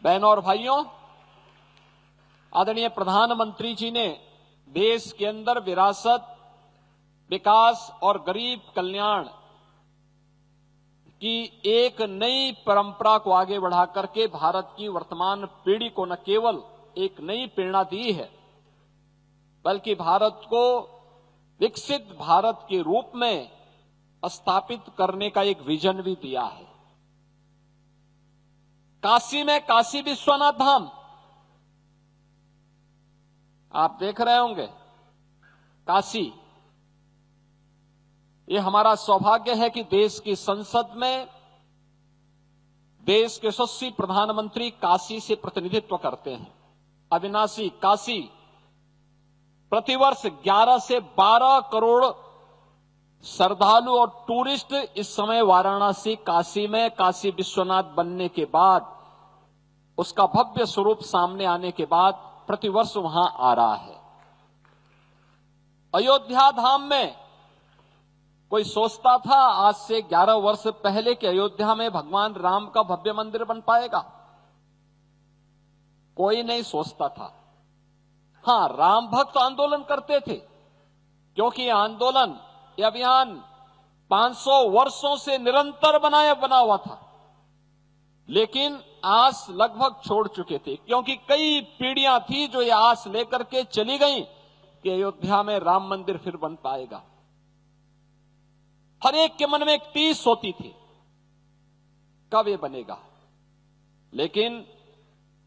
बहनों और भाइयों, आदरणीय प्रधानमंत्री जी ने देश के अंदर विरासत, विकास और गरीब कल्याण की एक नई परंपरा को आगे बढ़ा करके भारत की वर्तमान पीढ़ी को न केवल एक नई प्रेरणा दी है, बल्कि भारत को विकसित भारत के रूप में स्थापित करने का एक विजन भी दिया है। काशी में काशी विश्वनाथ धाम आप देख रहे होंगे। काशी, ये हमारा सौभाग्य है कि देश की संसद में देश के यशस्वी प्रधानमंत्री काशी से प्रतिनिधित्व करते हैं। अविनाशी काशी प्रतिवर्ष 11 से 12 करोड़ श्रद्धालु और टूरिस्ट इस समय वाराणसी काशी में काशी विश्वनाथ बनने के बाद, उसका भव्य स्वरूप सामने आने के बाद प्रतिवर्ष वहां आ रहा है। अयोध्या धाम में कोई सोचता था आज से 11 वर्ष पहले कि अयोध्या में भगवान राम का भव्य मंदिर बन पाएगा? कोई नहीं सोचता था। हां, राम भक्त आंदोलन करते थे, क्योंकि आंदोलन, यह अभियान 500 वर्षों से निरंतर बना हुआ था, लेकिन आस लगभग छोड़ चुके थे, क्योंकि कई पीढ़ियां थी जो ये आस लेकर के चली गई कि अयोध्या में राम मंदिर फिर बन पाएगा। हर एक के मन में एक टीस होती थी, कब ये बनेगा। लेकिन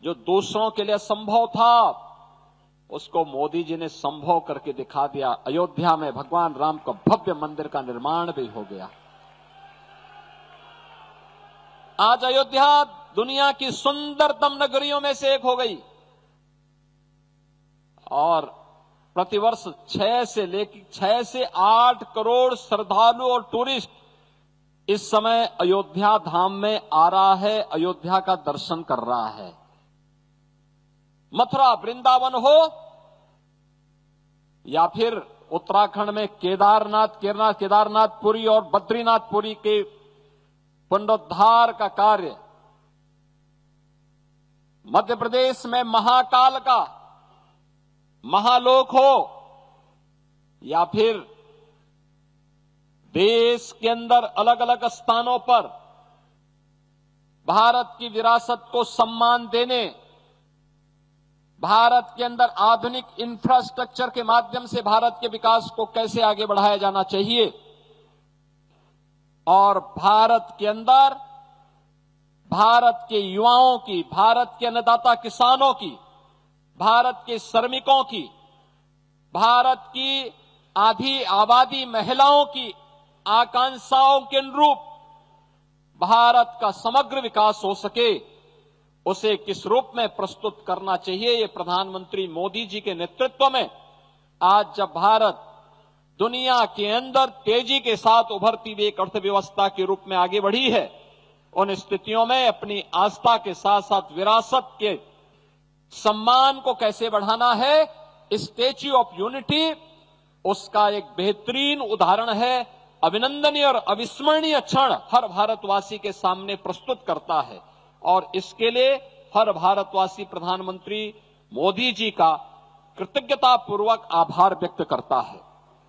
जो दूसरों के लिए संभव था, उसको मोदी जी ने संभव करके दिखा दिया। अयोध्या में भगवान राम का भव्य मंदिर का निर्माण भी हो गया। आज अयोध्या दुनिया की सुंदरतम नगरियों में से एक हो गई और प्रतिवर्ष 6 से 8 करोड़ श्रद्धालु और टूरिस्ट इस समय अयोध्या धाम में आ रहा है, अयोध्या का दर्शन कर रहा है। मथुरा वृंदावन हो या फिर उत्तराखंड में केदारनाथपुरी और बद्रीनाथपुरी के पुनरुद्धार का कार्य, मध्य प्रदेश में महाकाल का महालोक हो या फिर देश के अंदर अलग अलग स्थानों पर भारत की विरासत को सम्मान देने, भारत के अंदर आधुनिक इंफ्रास्ट्रक्चर के माध्यम से भारत के विकास को कैसे आगे बढ़ाया जाना चाहिए और भारत के अंदर भारत के युवाओं की, भारत के अन्नदाता किसानों की, भारत के श्रमिकों की, भारत की आधी आबादी महिलाओं की आकांक्षाओं के अनुरूप भारत का समग्र विकास हो सके, उसे किस रूप में प्रस्तुत करना चाहिए, ये प्रधानमंत्री मोदी जी के नेतृत्व में आज जब भारत दुनिया के अंदर तेजी के साथ उभरती हुई एक अर्थव्यवस्था के रूप में आगे बढ़ी है, उन स्थितियों में अपनी आस्था के साथ साथ विरासत के सम्मान को कैसे बढ़ाना है, स्टैच्यू ऑफ यूनिटी उसका एक बेहतरीन उदाहरण है। अभिनंदनीय और अविस्मरणीय क्षण हर भारतवासी के सामने प्रस्तुत करता है और इसके लिए हर भारतवासी प्रधानमंत्री मोदी जी का कृतज्ञतापूर्वक आभार व्यक्त करता है।